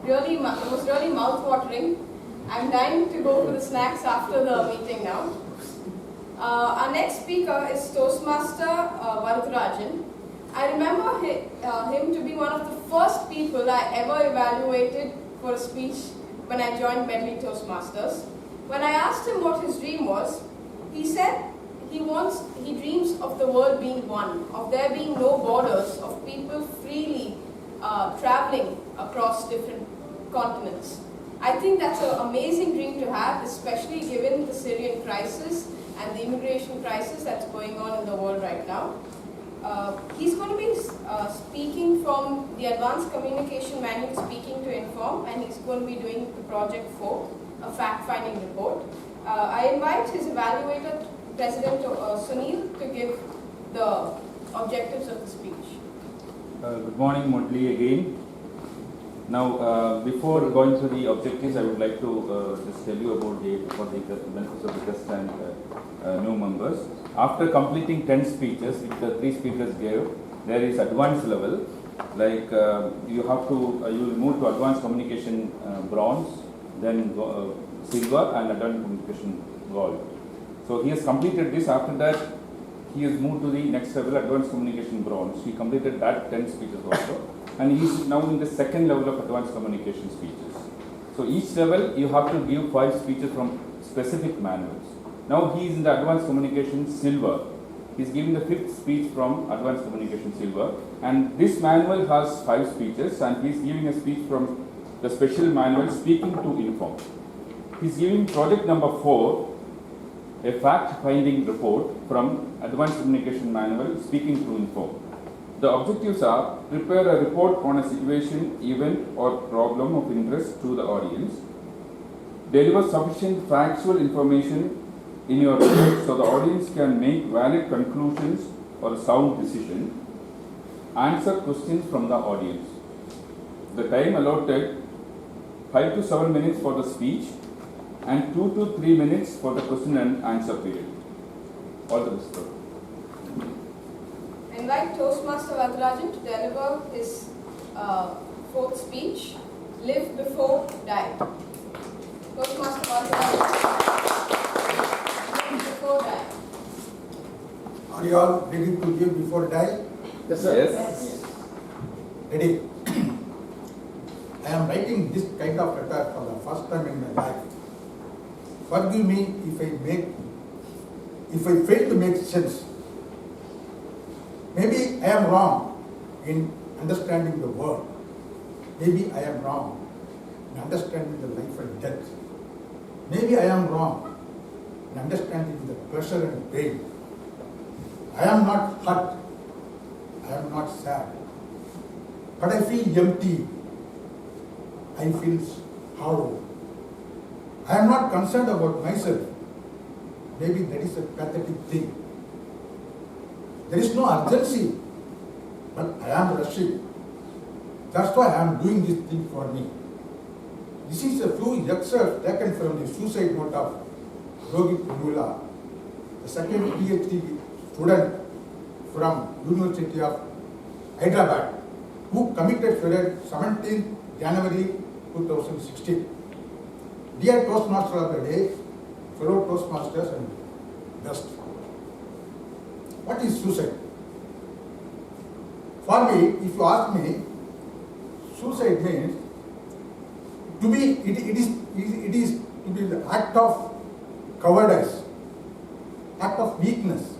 it was really mouth-watering. I'm dying to go for the snacks after the meeting now. Our next speaker is Toastmaster Varadarajan. I remember him to be one of the first people I ever evaluated for a speech when I joined Medley Toastmasters. When I asked him what his dream was, he said he dreams of the world being one, of there being no borders, of people freely traveling across different continents. I think that's an amazing dream to have, especially given the Syrian crisis and the immigration crisis that's going on in the world right now. He's going to be speaking from the Advanced Communication Manual, Speaking to Inform, and he's going to be doing the Project 4, a fact-finding report. I invite his evaluator, President Sunil, to give the objectives of the speech. Good morning, Medley again. Now, before going through the objectives, I would like to just tell you about the benefits of the guest and new members. After completing 10 speeches, which the 3 speakers gave, there is advanced level. Like you will move to advanced communication bronze, then silver, and advanced communication gold. So he has completed this. After that, he has moved to the next level, advanced communication bronze. He completed that 10 speeches also. And he is now in the second level of advanced communication speeches. So each level you have to give 5 speeches from specific manuals. Now he is in the advanced communication silver. He is giving the 5th speech from advanced communication silver. And this manual has 5 speeches, and he is giving a speech from the special manual Speaking to Inform. He is giving project number 4, a fact-finding report from advanced communication manual Speaking to Inform. The objectives are: prepare a report on a situation, event or problem of interest to the audience, deliver sufficient factual information in your report so the audience can make valid conclusions or a sound decision, answer questions from the audience. The time allotted 5 to 7 minutes for the speech and 2 to 3 minutes for the question and answer period. All the best. I invite Toastmaster Varadarajan to deliver his 4th speech, Live Before Die. Toastmaster Varadarajan, Live Before Die. Are you all ready to live before die? Yes, sir. Yes. Ready? I am writing this kind of letter for the first time in my life. Forgive me if I fail to make sense. Maybe I am wrong in understanding the world. Maybe I am wrong in understanding the life and death. Maybe I am wrong in understanding the pleasure and pain. I am not hurt. I am not sad. But I feel empty. I feel hollow. I am not concerned about myself. Maybe that is a pathetic thing. There is no urgency, but I am rushing. That's why I am doing this thing for me. This is a few excerpts taken from the suicide note of Rohit Vemula, the second PhD student from University of Hyderabad, who committed suicide 17th January 2016. Dear Toastmaster of the day, fellow Toastmasters and guests. What is suicide? For me, if you ask me, suicide means it is to be the act of cowardice, act of weakness,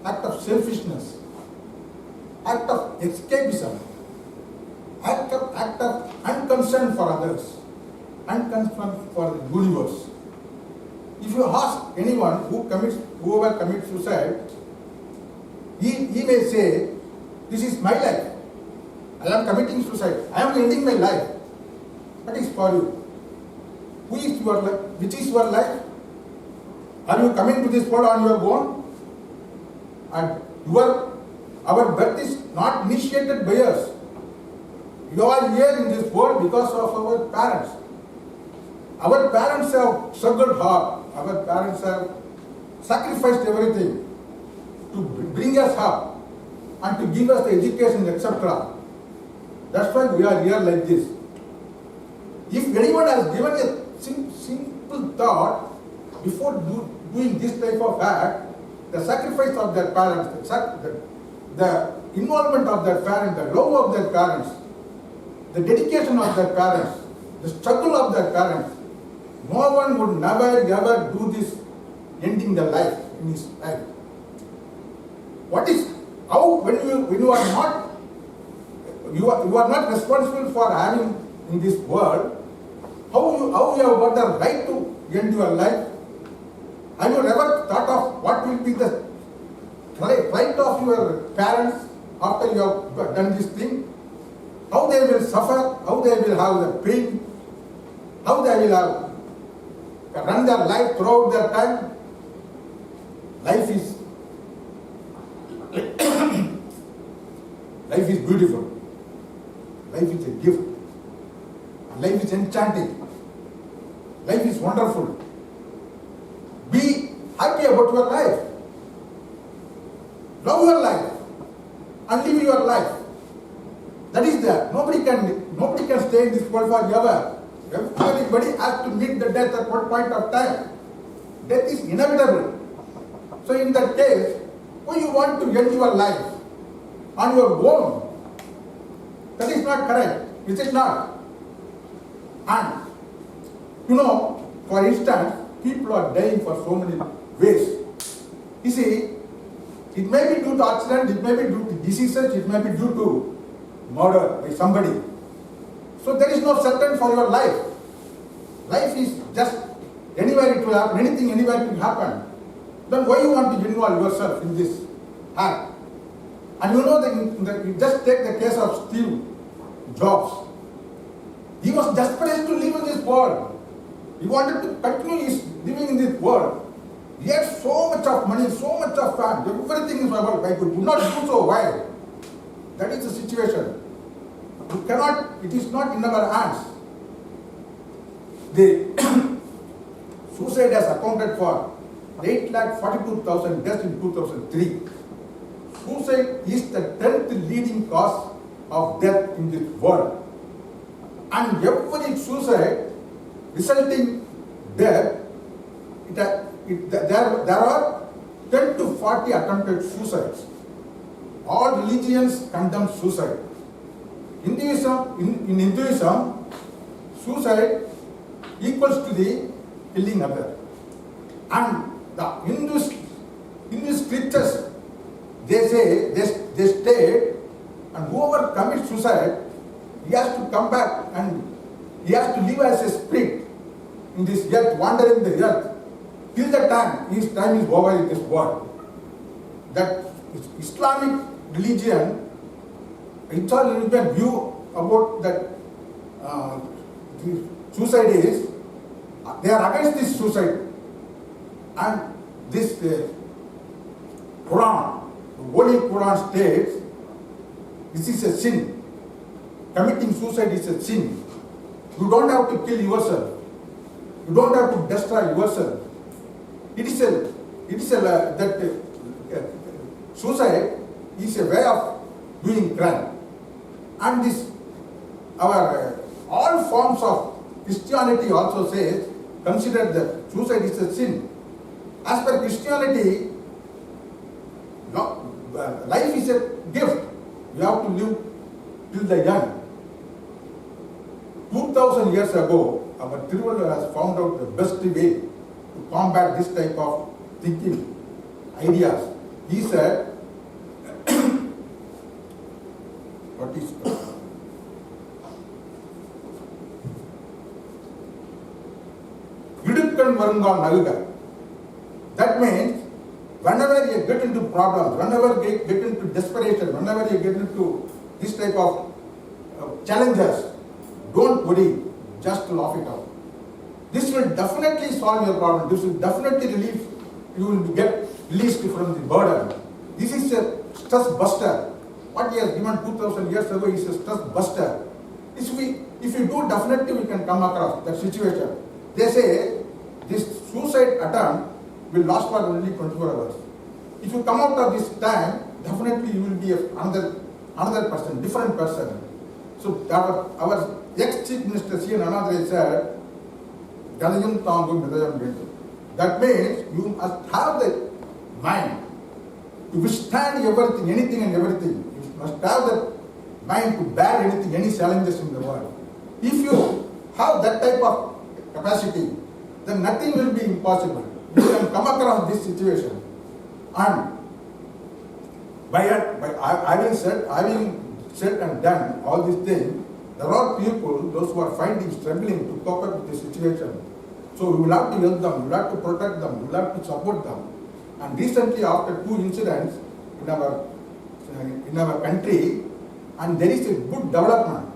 act of selfishness, act of escapism, act of unconcern for others, unconcern for the universe. If you ask anyone whoever commits suicide, he may say, this is my life. I am committing suicide. I am ending my life. What is for you? Who is your life? Which is your life? Are you coming to this world on your own? And our birth is not initiated by us. You are here in this world because of our parents. Our parents have struggled hard. Our parents have sacrificed everything to bring us up and to give us the education, etc. That's why we are here like this. If anyone has given a simple thought before doing this type of act, the sacrifice of their parents, the involvement of their parents, the love of their parents, the dedication of their parents, the struggle of their parents, no one would never ever do this, ending the life in his life. What is how when you are not you are not responsible for having in this world, how you have got the right to end your life? Have you ever thought of what will be the plight of your parents after you have done this thing? How they will suffer, how they will have the pain, how they will have run their life throughout their time. Life is life is beautiful. Life is a gift. Life is enchanting. Life is wonderful. Be happy about your life. Love your life and live your life. That is there. Nobody can stay in this world forever. Everybody has to meet the death at one point of time. Death is inevitable. So in that case, why you want to end your life on your own? That is not correct. Is it not? And for instance, people are dying for so many ways. You see, it may be due to accident, it may be due to diseases, it may be due to murder by somebody. So there is no certain for your life. Life is just anywhere it will happen, anything anywhere it will happen. Then why you want to involve yourself in this act? And you just take the case of Steve Jobs. He was desperate to live in this world. He wanted to continue his living in this world. He had so much of money, so much of fame, everything is about. I could not do so. Why? That is the situation. You cannot, it is not in our hands. The suicide has accounted for 8,42,000 deaths in 2003. Suicide is the 10th leading cause of death in this world. And every suicide resulting death, there are 10 to 40 attempted suicides. All religions condemn suicide. In Hinduism, suicide equals to the killing other. And the Hindu scriptures, they state, and whoever commits suicide, he has to come back and he has to live as a spirit in this earth, wandering the earth, till the time his time is over in this world. That Islamic religion, Islamic religion view about that suicide is, they are against this suicide. And this Quran, the Holy Quran states, this is a sin. Committing suicide is a sin. You don't have to kill yourself. You don't have to destroy yourself. Suicide is a way of doing crime. And this, all forms of Christianity also says, consider that suicide is a sin. As per Christianity, life is a gift. You have to live till the end. 2000 years ago, our Tiruvalur has found out the best way to combat this type of thinking, ideas. He said, what is Idukkan Varungal Naluga. That means, whenever you get into problems, whenever you get into desperation, whenever you get into this type of challenges, don't worry, just laugh it out. This will definitely solve your problem. This will definitely relieve, you will get released from the burden. This is a stress buster. What he has given 2000 years ago is a stress buster. If you do, definitely we can come across that situation. They say this suicide attempt will last for only 24 hours. If you come out of this time, definitely you will be another person, different person. So our ex-Chief Minister C. N. Annadurai said, Galayum Tangum Hridayam Vendu. That means you must have the mind to withstand everything, anything and everything. You must have the mind to bear anything, any challenges in the world. If you have that type of capacity, then nothing will be impossible. You can come across this situation. And having said and done all these things, there are people, those who are struggling to cope up with the situation. So we will have to help them, we will have to protect them, we will have to support them. And recently, after 2 incidents in our country, and there is a good development.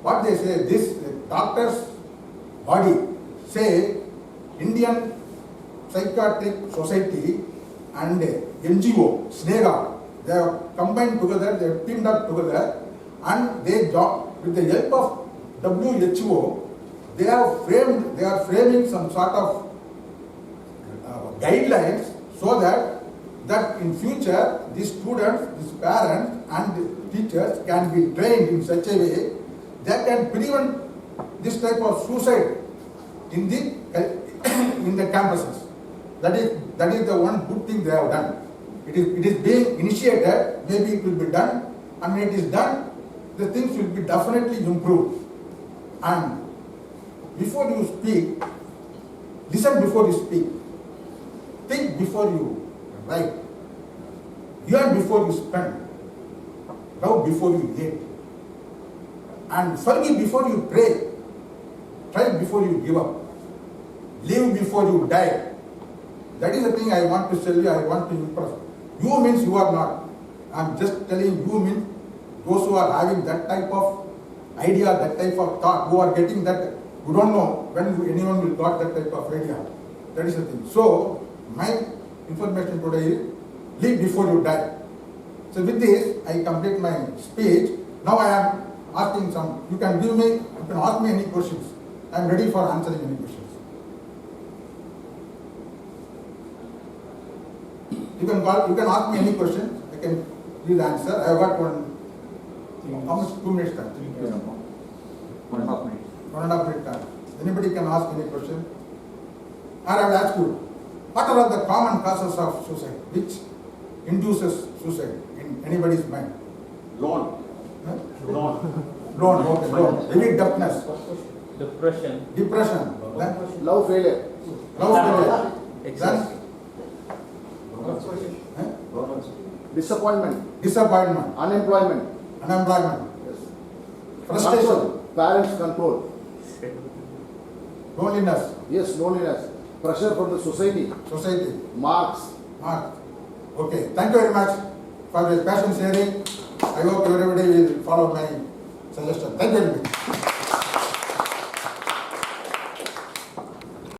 What they say, this doctors' body say Indian Psychiatric Society and NGO, SNEGA, they have combined together, they have teamed up together, and they with the help of WHO, they are framing some sort of guidelines so that in future these students, these parents and the teachers can be trained in such a way that can prevent this type of suicide in the campuses. That is the one good thing they have done. It is being initiated, maybe it will be done, and when it is done, the things will be definitely improved. And before you speak, listen before you speak, think before you write, yearn before you spend, love before you hate, and forgive before you pray, try before you give up, live before you die. That is the thing I want to tell you, I want to impress. You means you are not. I am just telling you means those who are having that type of idea, that type of thought, who are getting that, you don't know when anyone will got that type of idea. That is the thing. So, my information today is, live before you die. So with this, I complete my speech. Now I am asking you can ask me any questions. I am ready for answering any questions. You can ask me any questions. I can give the answer. I have got one. How much? 2 minutes time. 1.5 minutes. 1.5 minute time. Anybody can ask any question. Or I will ask you, what are the common causes of suicide? Which induces suicide in anybody's mind? Loan. Huh? Loan. Loan. Heavy deafness. Depression. Depression. Then Love failure. love failure. Excess. Then huh? Disappointment. Disappointment. Unemployment. Unemployment. Yes. Frustration. Control. Parents control. Loneliness. Yes, loneliness. Pressure from the society. Society. Marks. Mark. Okay. Thank you very much for your passion sharing. I hope everybody will follow my suggestion. Thank you very much.